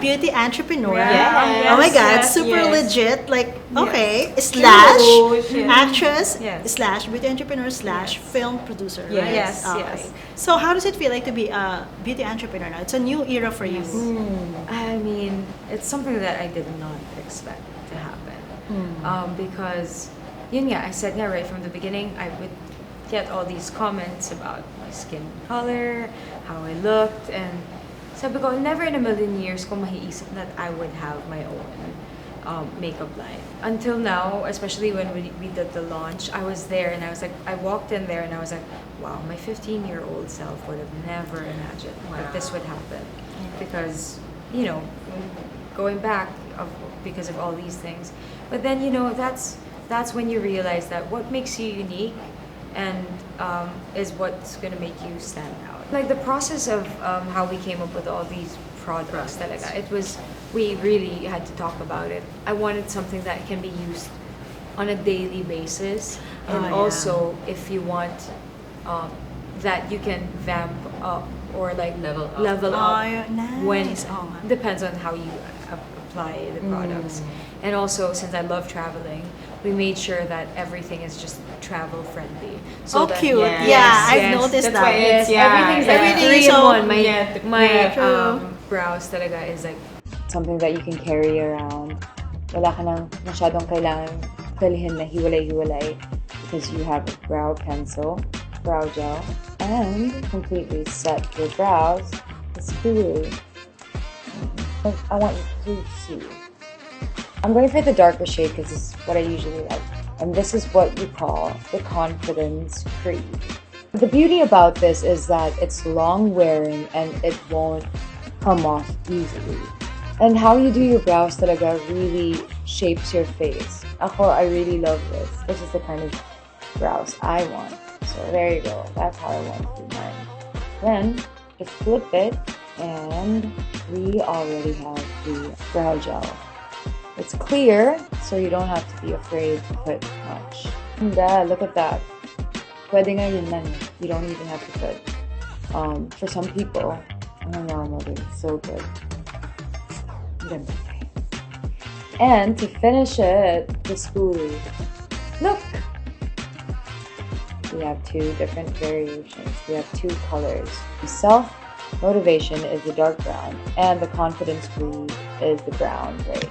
beauty entrepreneur. Yeah. Oh my God, Yes, super yes. legit. Like, okay, slash Yes. actress, Yes. slash beauty entrepreneur, slash film producer, Yes. right? Yes, Okay. yes. So how does it feel like to be a beauty entrepreneur now? It's a new era for you. I mean, it's something that I did not expect to happen. Because, yun nga, I said nga right from the beginning, I would get all these comments about my skin color, how I looked, and sabi ko, never in a million years ko maiisip that I would have my own makeup line. Until now, especially when we did the launch, I was there and I was like, I walked in there and I was like, wow, my 15-year-old self would have never imagined that this would happen. Because, you know, going back because of all these things. But then, you know, that's when you realize that what makes you unique and is what's gonna make you stand out. Like the process of how we came up with all these products, talaga, it was, we really had to talk about it. I wanted something that can be used on a daily basis, and also if you want that you can vamp up or like level up when depends on how you apply the products. And also, since I love traveling, we made sure that everything is just travel friendly. So that, cute. I've noticed that. Everything's like Everything 3 in is 1. My true. brows talaga is like something that you can carry around. Wala ka nang masyadong kailangan pilihin na hiwalay-hiwalay because you have a brow pencil, brow gel, and completely set your brows. It's cool. I want you to see. I'm going for the darker shade because this is what I usually like. And this is what you call the confidence cream. The beauty about this is that it's long wearing and it won't come off easily. And how you do your brows talaga really shapes your face. Ako, I really love this. This is the kind of brows I want. So there you go. That's how I want to do mine. Then, just flip it and we already have the brow gel. It's clear, so you don't have to be afraid to put much. And look at that. Pwede nga yun lang. You don't even have to put. For some people, I don't know, mother, it's so good. And to finish it, the spoolie. Look! We have 2 different variations. We have 2 colors. Self-motivation is the dark brown, and the confidence cream is the brown gray.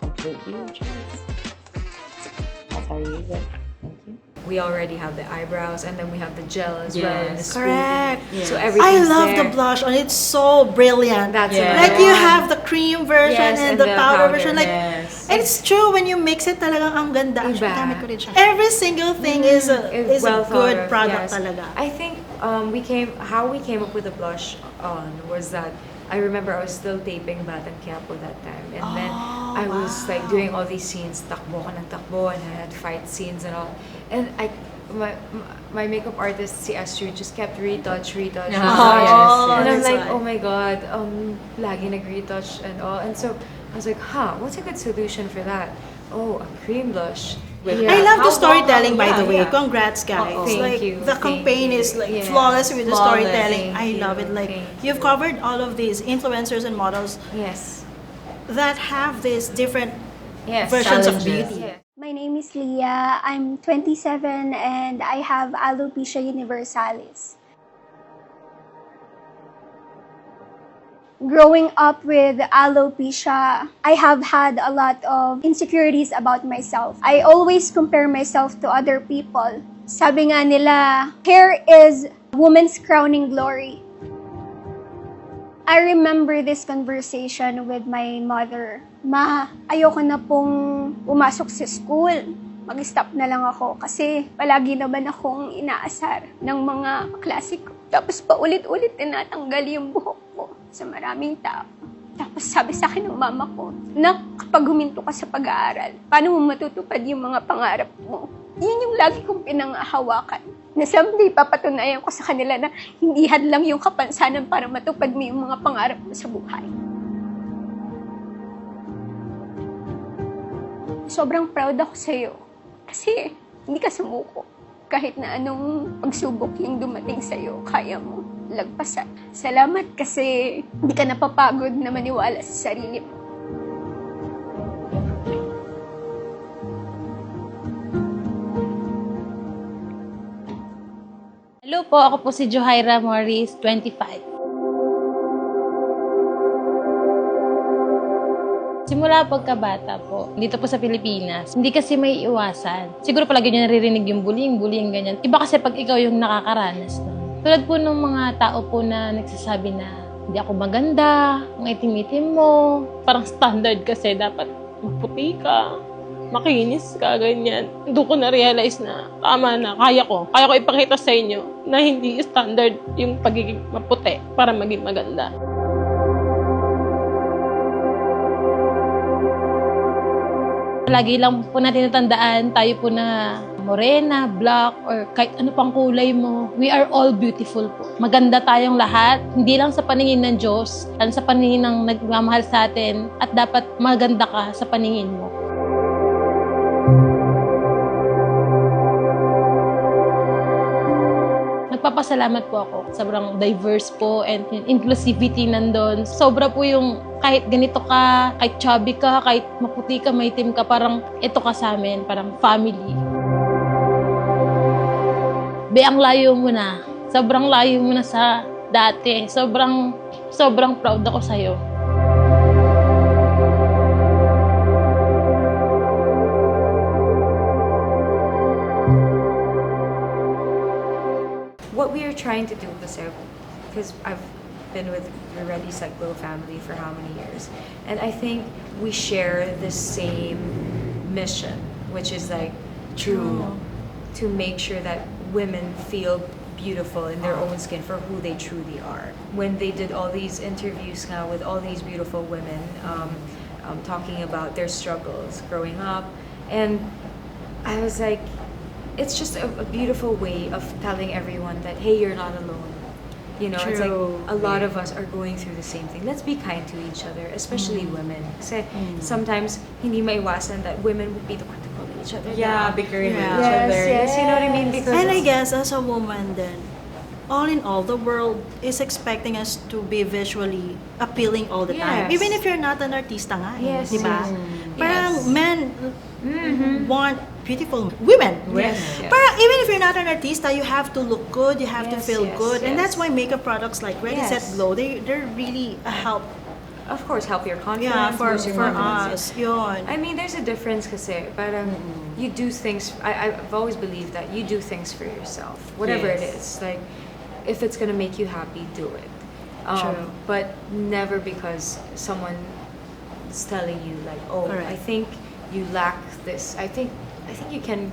Completely your choice. That's how you use it. Thank you. we already have the eyebrows, and then we have the gel as well. And the Correct. Yes. So I everything's love there. the blush on. It's so brilliant. That's like you have the cream version and the powder version. Like and it's true when you mix it, talagang ang ganda. Iba. Gamit ko rin siya. Every single thing is a well good of, product yes. talaga. I think how we came up with the blush on was that I remember I was still taping Batang Quiapo that time, and then I was like doing all these scenes, takbo ka ng takbo, and I had fight scenes and all, and my makeup artist, si Astrid, just kept retouch, and I'm like, oh my god, lagi nag-retouch and all, and so I was like, what's a good solution for that? Oh, a cream blush. I love the storytelling, by the way. Congrats, guys. Thank you. The campaign is like flawless with the storytelling. I love it. Like you've covered all of these influencers and models. Yes. That have these different versions of beauty. My name is Leah. I'm 27 and I have alopecia universalis. Growing up with alopecia, I have had a lot of insecurities about myself. I always compare myself to other people. Sabi nga nila, hair is woman's crowning glory. I remember this conversation with my mother. Ma, ayoko na pong pumasok sa school. Mag-stop na lang ako kasi palagi naman akong inaasar ng mga klase ko. Tapos paulit-ulit na natanggal yung buhok ko sa maraming tao. Tapos sabi sa akin ng mama ko, na kapag huminto ka sa pag-aaral, paano mo matutupad yung mga pangarap mo? Yun yung lagi kong pinangahawakan. Na someday papatunayan ko sa kanila na hindi hadlang yung kapansanan para matupad mo yung mga pangarap mo sa buhay. Sobrang proud ako sa'yo. Kasi hindi ka sumuko. Kahit na anong pagsubok yung dumating sa'yo, kaya mo. lagpasan. Salamat kasi hindi ka napapagod na maniwala sa sarili mo. Hello po, ako po si Johaira Morris, 25. Simula pagkabata po, dito po sa Pilipinas, hindi kasi may iwasan. Siguro palagi nyo naririnig yung bullying, ganyan. Iba kasi pag ikaw yung nakakaranas. No? Tulad po ng mga tao po na nagsasabi na, hindi ako maganda, ang itim-itim mo. Parang standard kasi dapat maputi ka, makinis ka, ganyan. Doon ko na-realize na tama na, kaya ko ipakita sa inyo na hindi standard yung pagiging maputi para maging maganda. Lagi lang po natin natandaan, tayo po na morena, black, or kahit ano pang kulay mo, we are all beautiful po. Maganda tayong lahat, hindi lang sa paningin ng Diyos, at sa paningin ng nagmamahal sa atin, at dapat maganda ka sa paningin mo. Nagpapasalamat po ako. Sobrang diverse po and inclusivity nandun. Sobra po yung kahit ganito ka, kahit chubby ka, kahit maputi ka, maitim ka, parang ito ka sa amin, parang family. Be, ang layo mo na. Sobrang layo mo na sa dati. Sobrang proud ako sa'yo. What we are trying to do, because I've been with the Ready Set Glow family for how many years, and I think we share the same mission, which is like to make sure that women feel beautiful in their own skin for who they truly are. When they did all these interviews now with all these beautiful women talking about their struggles growing up, and I was like, it's just a beautiful way of telling everyone that, hey, you're not alone. You know, it's like a lot of us are going through the same thing. Let's be kind to each other, especially women. Kasi sometimes hindi maiwasan that women would be the one to bully each other. Yeah, bickering with each Yes, other. yes, you know what I mean? Because And I guess as a woman then, all in all, the world is expecting us to be visually appealing all the time. Yes. Even if you're not an artista nga, Yes, di ba? yes. Parang Yes. men want beautiful women. Yes, yes. Parang even if you're not an artista, you have to look good, you have to Yes, feel yes, good. And yes. that's why makeup products like Ready Set Yes. Glow, they're really a help. of course, help your confidence. Yeah, for boost your confidence. us. Yun. I mean, there's a difference kasi parang you do things, I've always believed that you do things for yourself, whatever it is. Like, if it's gonna make you happy, do it. True. But never because someone is telling you like, oh, Correct. I think you lack this. I think you can,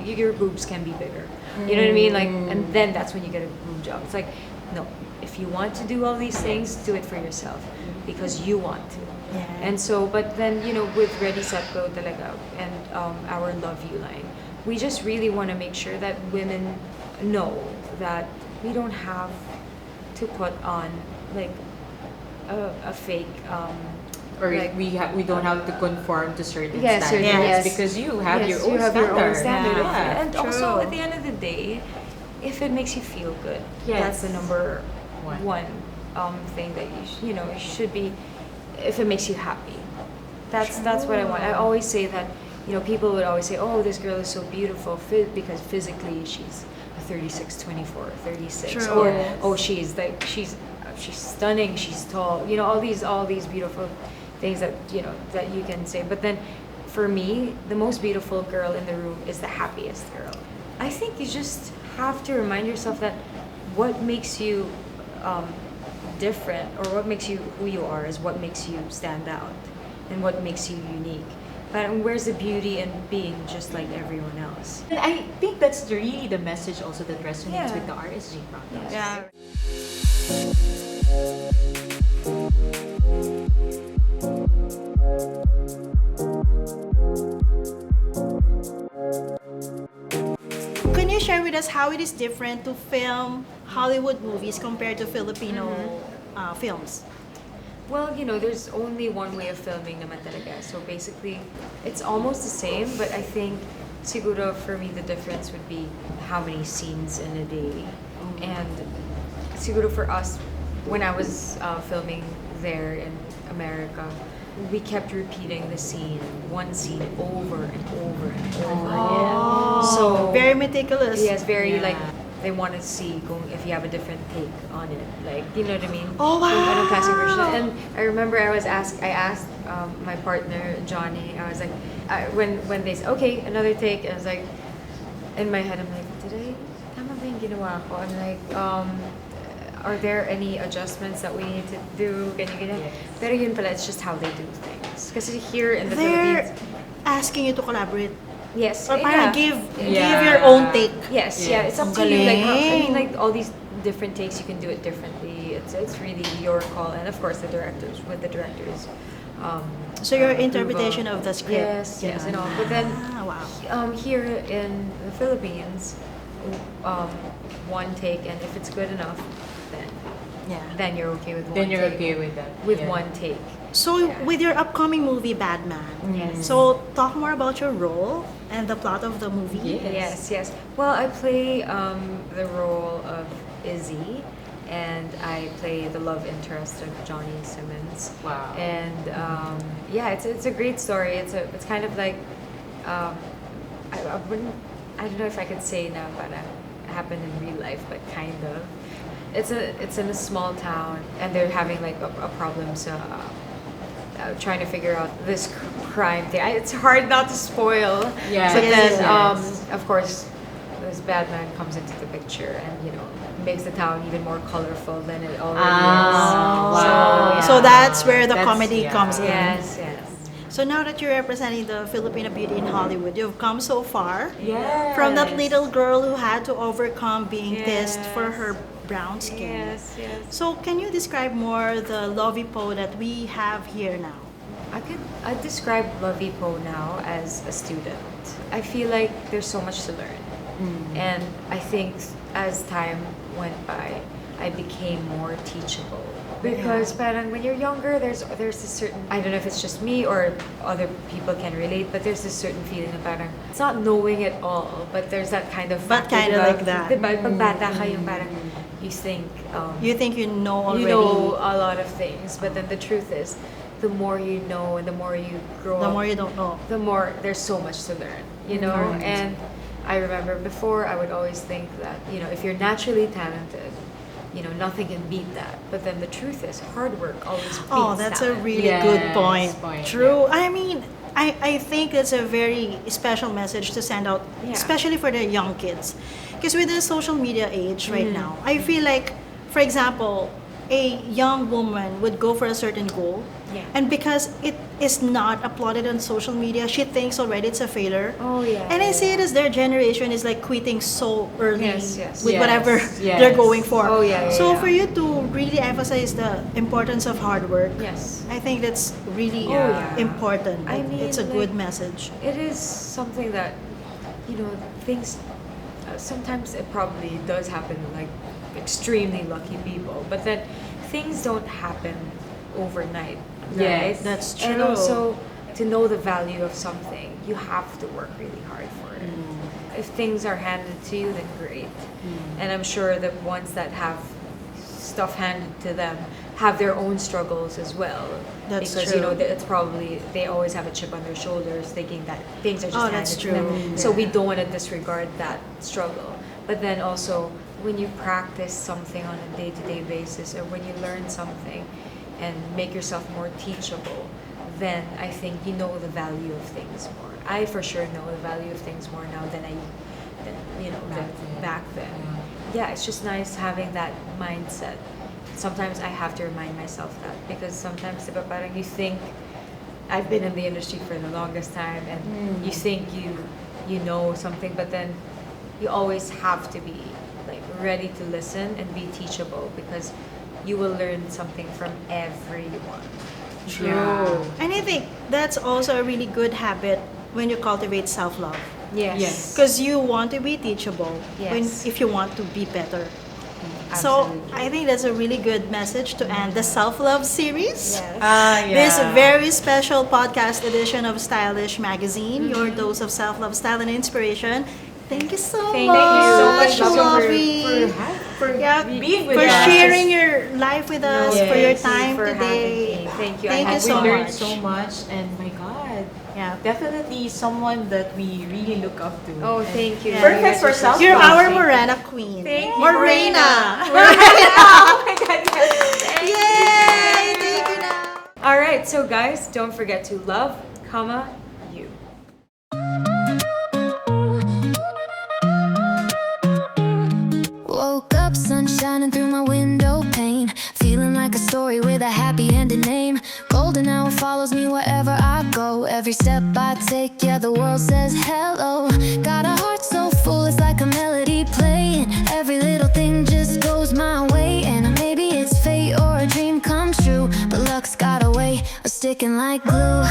your boobs can be bigger. You know what I mean? Like, and then that's when you get a boob job. It's like, no, if you want to do all these things, do it for yourself because you want to. Yeah. And so, but then, you know, with Ready Set Go talaga and our Love You line, we just really want to make sure that women know that we don't have to put on like a fake Or like, we don't have to conform to certain Yes, certain- standards yes. because you have yes, your own you have standard. your own standard. Yeah. And also, True. at the end of the day, if it makes you feel good, Yes. that's the number One. one thing that you know, you should be. If it makes you happy, that's what I want. I always say that, you know, people would always say, oh, this girl is so beautiful because physically she's a 36, 24, 36, True. or Yes. oh, she's stunning, she's tall. You know, all these beautiful things that, you know, that you can say. But then for me, the most beautiful girl in the room is the happiest girl. I think you just have to remind yourself that what makes you different, or what makes you who you are, is what makes you stand out and what makes you unique. But where's the beauty in being just like everyone else? And I think that's really the message also that resonates Yeah. with the RSG products. Yeah. Can you share with us how it is different to film Hollywood movies compared to Filipino films? Well, you know, there's only one way of filming naman talaga. So basically, it's almost the same, but I think siguro for me the difference would be how many scenes in a day. And siguro for us, when I was filming there in America, we kept repeating one scene over and over and over again. So very meticulous. yes, very Yeah. like they want to see if you have a different take on it, like you know what I mean. Oh, wow. Kung anong klaseng version. And I remember I asked my partner Johnny. I was like, when they said okay, another take, I was like, in my head I'm like, tama ba yung ginawa ko? I'm like, are there any adjustments that we need to do? Ganyan. Pero yun pala, it's just how they do things. Kasi here in the They're Philippines, asking you to collaborate. yes, Or parang yeah. give your own take. Yes, yeah, it's up Ang to you. Like, I galing. mean, like all these different takes, you can do it differently. It's really your call, and of course the directors. So your approval. interpretation of the script. Yes, and all. But then Wow. here in the Philippines, one take, and if it's good enough, Yeah. then you're okay with one Then you're take. okay with that. With Yeah. one take. So Yeah. with your upcoming movie Batman, Yes. so talk more about your role and the plot of the movie. Yes. Well, I play the role of Izzy, and I play the love interest of Johnny Simmons. Wow. And yeah, it's a great story. It's kind of like I don't know if I could say na parang happened in real life, but kind of. It's in a small town, and they're having like a problem. So. Trying to figure out this crime thing. It's hard not to spoil. Yeah. But then, Yes. of course, this Batman comes into the picture and makes the town even more colorful than it already is. wow. So that's where the That's- comedy yeah. comes in. Yes. So now that you're representing the Filipino beauty in Hollywood, you've come so far. Yes. From that little girl who had to overcome being pissed for her brown skin. Yes. So can you describe more the Lovi Poe that we have here now? I'd describe Lovi Poe now as a student. I feel like there's so much to learn. And I think as time went by, I became more teachable. Because parang when you're younger, there's this certain, I don't know if it's just me or other people can relate, but there's this certain feeling na parang, it's not knowing it all, but there's that kind of But factor, kinda diba? like that. Diba? Pag bata ka yung parang, you think, You think you know already. you know a lot of things, but then the truth is, the more you know and the more you grow the up, more you don't know. the more there's so much to learn, And I remember before I would always think that, if you're naturally talented, nothing can beat that. But then the truth is, hard work always beats Oh, that's a talent. really Yes, good point. point, True. I mean, I think it's a very special message to send out, Yeah. especially for the young kids. Because with the social media age right Mm. now, I feel like, for example, a young woman would go for a certain goal, Yeah. and because it is not applauded on social media, she thinks already it's a failure. Oh, yeah. And I see it as their generation is like quitting so early Yes. with Yes, whatever yes. they're going for. Oh, yeah, So yeah. for you to really emphasize the importance of hard work, Yes. I think that's really yeah. important. I mean, It's a like- good message. It is something that, things, sometimes it probably does happen to like extremely lucky people, but then things don't happen overnight. Yes, right? that's And true. also, to know the value of something, you have to work really hard for it. If things are handed to you, then great. And I'm sure that ones that have stuff handed to them have their own struggles as well. That's because true. it's probably they always have a chip on their shoulders, thinking that things are just Oh, handed that's to them. true. So we don't want to disregard that struggle. But then also, when you practice something on a day-to-day basis, or when you learn something and make yourself more teachable, then I think you know the value of things more. I for sure know the value of things more now than back then. Yeah, it's just nice having that mindset. Sometimes I have to remind myself that, because sometimes diba, parang you think, I've been in the industry for the longest time, and you think you know something, but then you always have to be like ready to listen and be teachable, because you will learn something from everyone. True. And I think that's also a really good habit when you cultivate self-love. Yes. Because you want to be teachable Yes. if you want to be better. So Absolutely. I think that's a really good message to end the self-love series. Yes. This very special podcast edition of Stylish Magazine, your dose of self-love, style, and inspiration. Thank you so Thank much. you so much, Lovi. for Yeah, being with for us. sharing your life with us, Yes. for your Thank you time for today. having me. Thank you. Thank you We so learned much. so much, and my God, Yeah. definitely someone that we really look up to. Oh, And thank you. Yeah. Perfect for self. You're our Morena queen. Thank you, Morena. Oh my God, yes. Yay! Thank you now. All right, so guys, don't forget to love, you. Woke up, sun shining through my window pane, feeling like a story with a happy ending name. Golden hour follows me wherever I go. Every step I take, yeah, the world says hello. Got a heart so full, it's like a melody playing. Every little thing just goes my way, and maybe it's fate or a dream come true, but luck's got a way of sticking like glue.